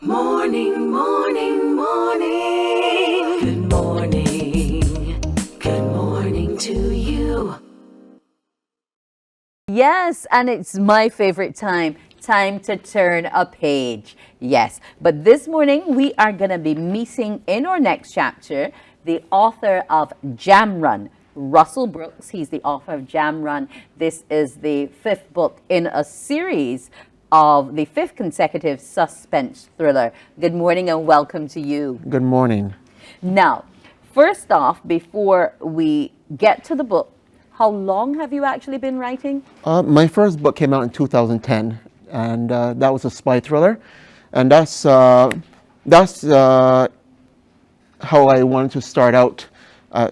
Morning, morning, morning. Good morning. Good morning to you. Yes, and it's my favorite time to turn a page. Yes, but this morning we are going to be meeting in our next chapter the author of Jam Run, Russell Brooks. He's the author of Jam Run. This is the fifth book in a series of the fifth consecutive suspense thriller. Good morning and welcome to you. Good morning. Now, first off, before we get to the book, how long have you actually been writing? My first book came out in 2010, and that was a spy thriller, and that's how I wanted to start out.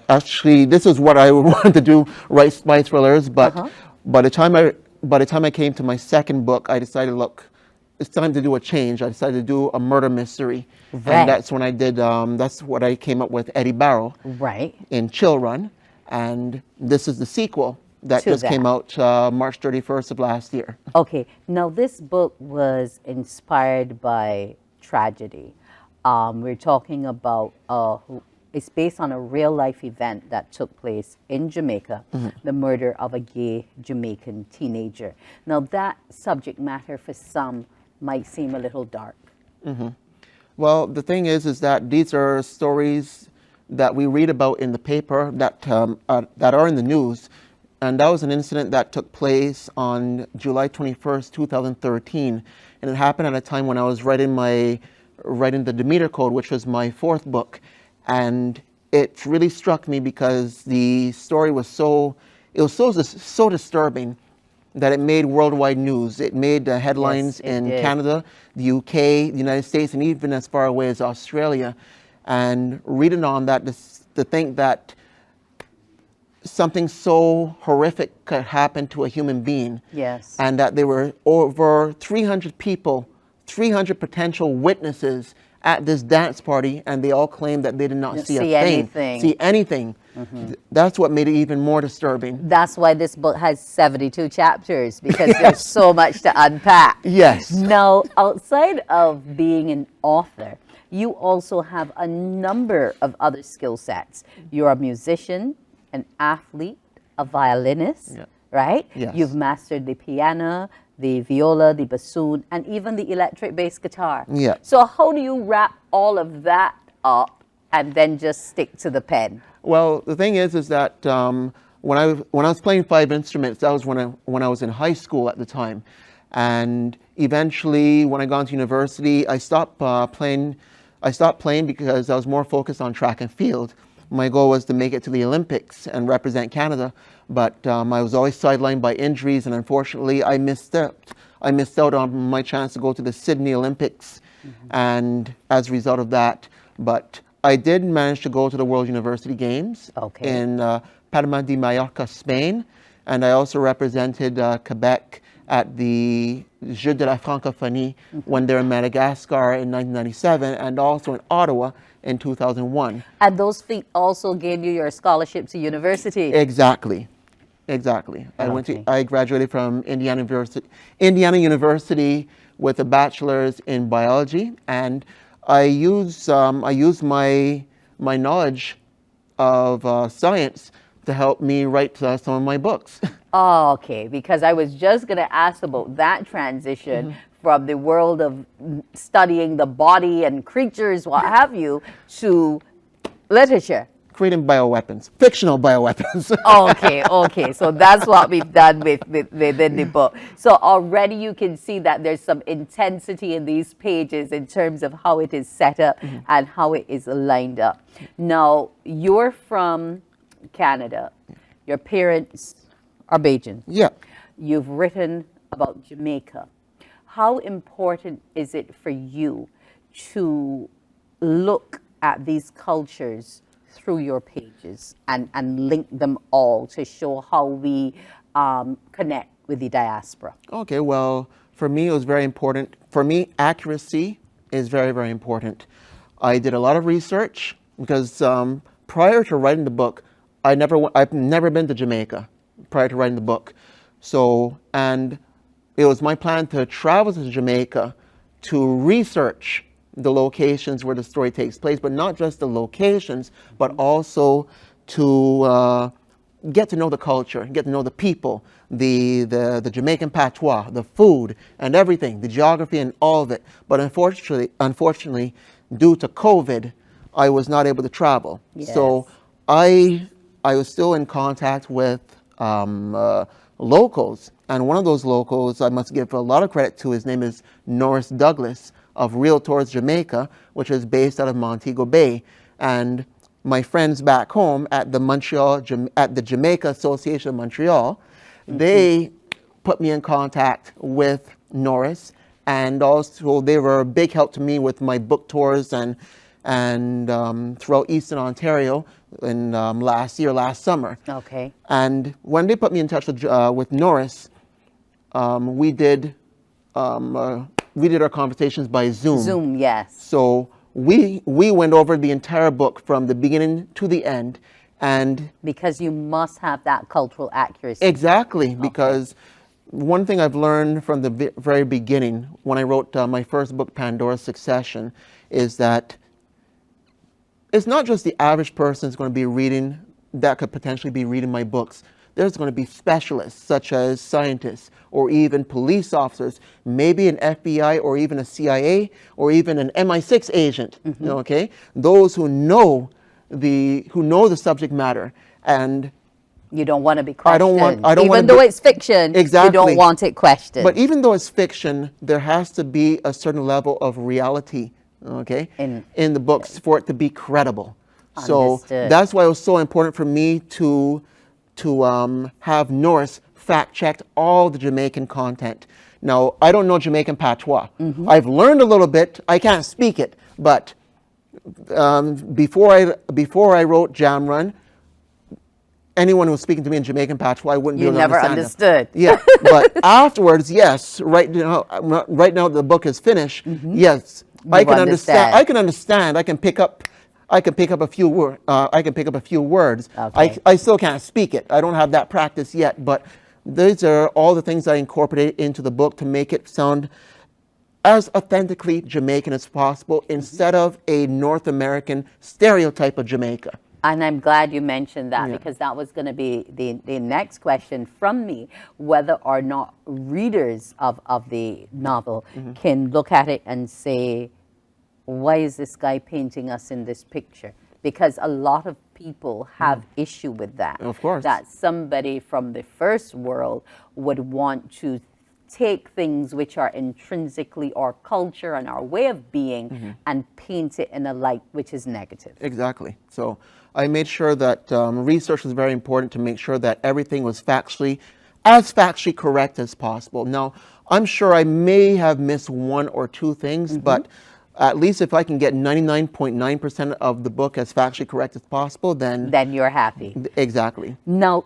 Actually, this is what I wanted to do: write spy thrillers. But by the time I came to my second book, I decided, look, it's time to do a change. I decided to do a murder mystery, and that's when I did. That's what I came up with, Eddie Barrow, in Chill Run. And this is the sequel that just came out March 31st of last year. Okay, now this book was inspired by tragedy. We're talking about, it's based on a real life event that took place in Jamaica, the murder of a gay Jamaican teenager. Now that subject matter for some might seem a little dark. Well, the thing is that these are stories that we read about in the paper that are in the news, and that was an incident that took place on July 21st, 2013, and it happened at a time when I was writing the Demeter Code, which was my fourth book, and it really struck me because the story was so disturbing that it made worldwide news. It made headlines in Canada, the UK, the United States, and even as far away as Australia. And reading on that, to think that something so horrific could happen to a human being. Yes. And that there were over 300 people, 300 potential witnesses at this dance party, and they all claimed that they did not see anything. That's what made it even more disturbing. That's why this book has 72 chapters, because there's so much to unpack. Yes. Now, outside of being an author, you also have a number of other skill sets. You're a musician, an athlete, a violinist, right? Yes. You've mastered the piano, the viola, the bassoon, and even the electric bass guitar. Yeah. So how do you wrap all of that up and then just stick to the pen? Well, the thing is that when I was playing 5 instruments, that was when I was in high school at the time, and eventually when I got into university, I stopped playing. I stopped playing because I was more focused on track and field. My goal was to make it to the Olympics and represent Canada, but I was always sidelined by injuries, and unfortunately I missed out on my chance to go to the Sydney Olympics, and as a result of that, but I did manage to go to the World University Games in Palma de Mallorca, Spain, and I also represented Quebec at the Jeux de la Francophonie when they were in Madagascar in 1997, and also in Ottawa in 2001. And those feats also gave you your scholarship to university. Exactly. I graduated from Indiana University with a bachelor's in biology, and I use my knowledge of science to help me write some of my books. Oh, okay, because I was just going to ask about that transition from the world of studying the body and creatures, what have you, to literature. Creating bioweapons, fictional bioweapons. Okay, so that's what we've done within the book. So already you can see that there's some intensity in these pages in terms of how it is set up and how it is lined up. Now, you're from Canada. Your parents are Bajan. Yeah. You've written about Jamaica. How important is it for you to look at these cultures through your pages and link them all to show how we connect with the diaspora? Okay, well, for me it was very important. For me, accuracy is very, very important. I did a lot of research because prior to writing the book, I've never been to Jamaica prior to writing the book. So, and it was my plan to travel to Jamaica to research the locations where the story takes place, but not just the locations, but also to get to know the culture, get to know the people, the Jamaican patois, the food and everything, the geography and all of it. But unfortunately, due to COVID, I was not able to travel. Yes. So I was still in contact with locals, and one of those locals I must give a lot of credit to. His name is Norris Douglas of Realtors Jamaica, which is based out of Montego Bay. And my friends back home at the Jamaica Association of Montreal, they put me in contact with Norris, and also they were a big help to me with my book tours and throughout Eastern Ontario in last summer. Okay. And when they put me in touch with Norris, we did our conversations by Zoom. Zoom, yes. So we went over the entire book from the beginning to the end, and because you must have that cultural accuracy. exactly, because one thing I've learned from the very beginning when I wrote my first book, Pandora's Succession, is that it's not just the average person that's going to be reading, that could potentially be reading my books. There's going to be specialists such as scientists or even police officers, maybe an FBI or even a CIA or even an MI6 agent. Okay, those who know the subject matter, and you don't want to be questioned. I don't even want though it's fiction. Exactly. You don't want it questioned. But even though it's fiction, there has to be a certain level of reality, okay, in the books for it to be credible. So Understood. that's why it was so important for me to have Norris fact-checked all the Jamaican content. Now, I don't know Jamaican patois. I've learned a little bit. I can't speak it, but before I wrote Jam Run, anyone who was speaking to me in Jamaican patois, I wouldn't be able to understand understood. them. Yeah, but afterwards, yes. Right now the book is finished. Yes, I can understand. I can understand. I can pick up a few words. Okay. I still can't speak it. I don't have that practice yet. But these are all the things I incorporated into the book to make it sound as authentically Jamaican as possible, instead of a North American stereotype of Jamaica. And I'm glad you mentioned that, Yeah. because that was going to be the next question from me, whether or not readers of the novel can look at it and say, why is this guy painting us in this picture? Because a lot of people have issue with that. Of course. That somebody from the first world would want to take things which are intrinsically our culture and our way of being and paint it in a light which is negative. Exactly. So I made sure that research was very important, to make sure that everything was factually correct as possible. Now, I'm sure I may have missed one or two things, but at least if I can get 99.9% of the book as factually correct as possible, then you're happy. Exactly. Now,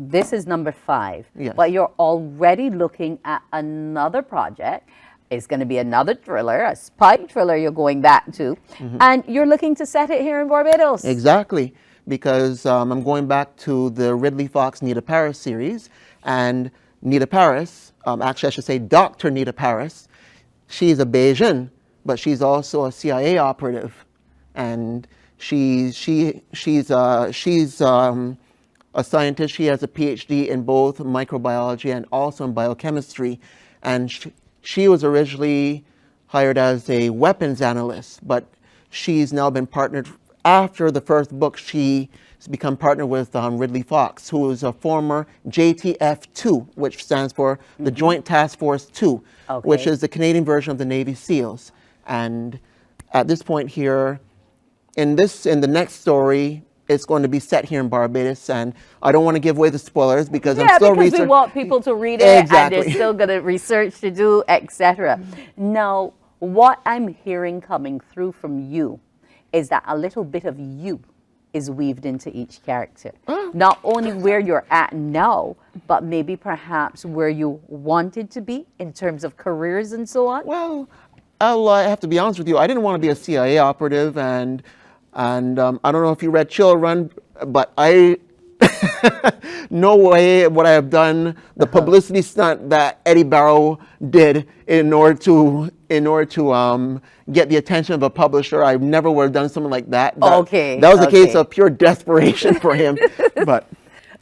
this is number 5, Yes. but you're already looking at another project. It's going to be another thriller, a spy thriller you're going back to, and you're looking to set it here in Barbados. Exactly, because I'm going back to the Ridley Fox Nita Paris series, and Nita Paris, actually I should say Dr. Nita Paris, she's a Bayesian, but she's also a CIA operative, and she's a scientist. She has a PhD in both microbiology and also in biochemistry, and she was originally hired as a weapons analyst, but she's now been partnered. After the first book, she's become partnered with Ridley Fox, who is a former JTF-2, which stands for the Joint Task Force 2, which is the Canadian version of the Navy SEALs. And at this point here, in the next story, it's going to be set here in Barbados, and I don't want to give away the spoilers because I'm still because we want people to read it, and Exactly. there's still going to research to do, etc. Now, what I'm hearing coming through from you is that a little bit of you is weaved into each character. Not only where you're at now, but maybe perhaps where you wanted to be in terms of careers and so on. Well, I have to be honest with you. I didn't want to be a CIA operative, and I don't know if you read Chill Run, but I No way would I have done the publicity stunt that Eddie Barrow did in order to get the attention of a publisher. I never would have done something like that. Okay, That was a case okay. of pure desperation for him. But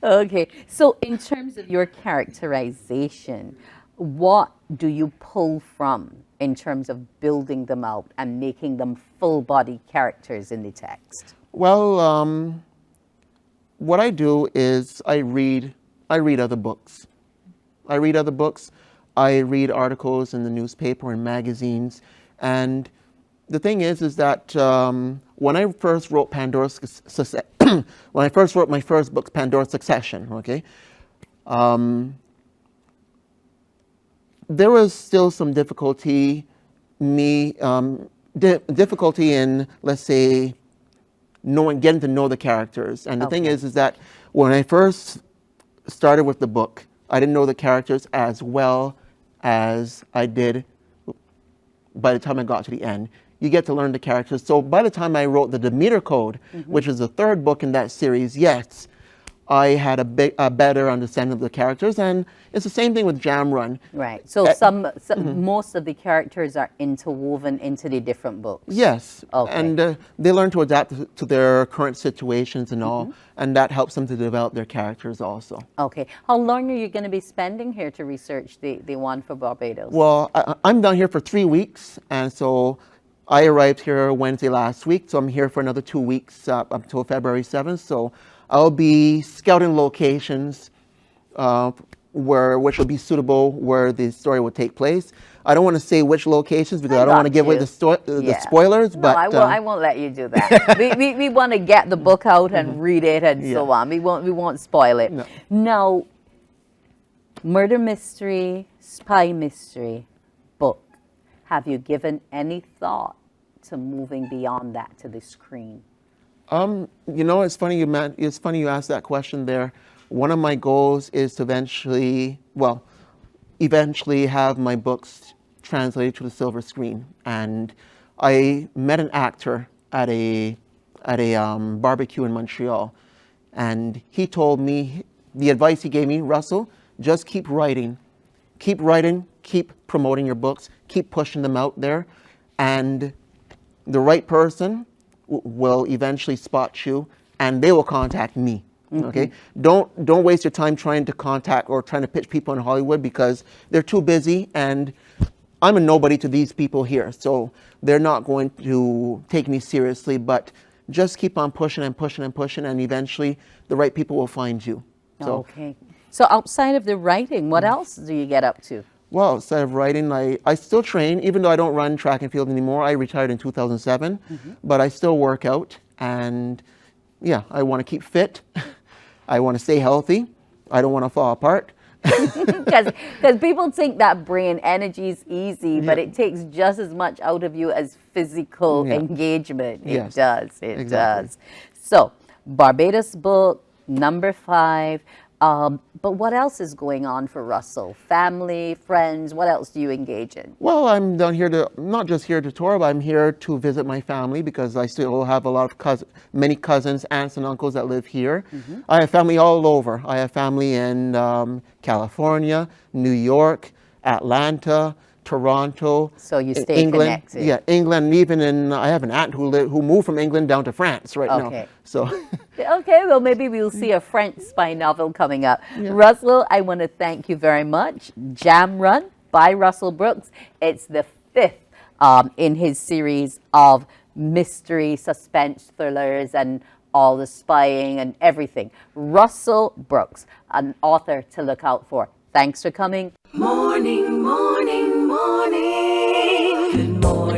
Okay, so in terms of your characterization, what do you pull from in terms of building them out and making them full body characters in the text? well, what I do is I read other books. I read other books. I read articles in the newspaper and magazines. And the thing is that when I first wrote when I first wrote my first book, Pandora's Succession, okay, there was still some difficulty difficulty in, let's say, getting to know the characters. And the thing is that when I first started with the book, I didn't know the characters as well as I did by the time I got to the end. You get to learn the characters. So by the time I wrote the Demeter Code, which is the third book in that series, yes, I had a better understanding of the characters. And it's the same thing with Jam Run. Right. So most of the characters are interwoven into the different books. Yes. Okay. And they learn to adapt to their current situations and all. And that helps them to develop their characters also. Okay. How long are you going to be spending here to research the one for Barbados? Well, I'm down here for 3 weeks. And so I arrived here Wednesday last week. So I'm here for another 2 weeks up until February 7th. So I'll be scouting locations which will be suitable where the story will take place. I don't want to say which locations because I don't want to give away the spoilers. No, but I won't let you do that. we want to get the book out and read it and so on. We won't spoil it. No. Now, murder mystery, spy mystery book. Have you given any thought to moving beyond that to the screen? It's funny you asked that question there. One of my goals is to eventually have my books translated to the silver screen. And I met an actor at a barbecue in Montreal, and he told me the advice he gave me, Russell, just keep writing, keep promoting your books, keep pushing them out there, and the right person will eventually spot you, and they will contact me. Okay, don't waste your time trying to contact or trying to pitch people in Hollywood because they're too busy, and I'm a nobody to these people here, so they're not going to take me seriously. But just keep on pushing and pushing and pushing, and eventually the right people will find you. So, okay. So outside of the writing, what else do you get up to? Well, outside of writing, I still train, even though I don't run track and field anymore. I retired in 2007, but I still work out, and yeah, I want to keep fit. I want to stay healthy. I don't want to fall apart. Because people think that brain energy is easy, but it takes just as much out of you as physical engagement. It does. It does. So, Barbados book, number 5. But what else is going on for Russell? Family, friends, what else do you engage in? Well, I'm down here not just here to tour, but I'm here to visit my family because I still have a lot of many cousins, aunts, and uncles that live here. I have family all over. I have family in California, New York, Atlanta, Toronto. So you stay England, connected. Yeah, England, even I have an aunt who moved from England down to France right now. So. Okay, well, maybe we'll see a French spy novel coming up. Russell, I want to thank you very much. Jam Run by Russell Brooks. It's the 5th in his series of mystery, suspense thrillers, and all the spying and everything. Russell Brooks, an author to look out for. Thanks for coming. Morning, morning, morning. Good morning.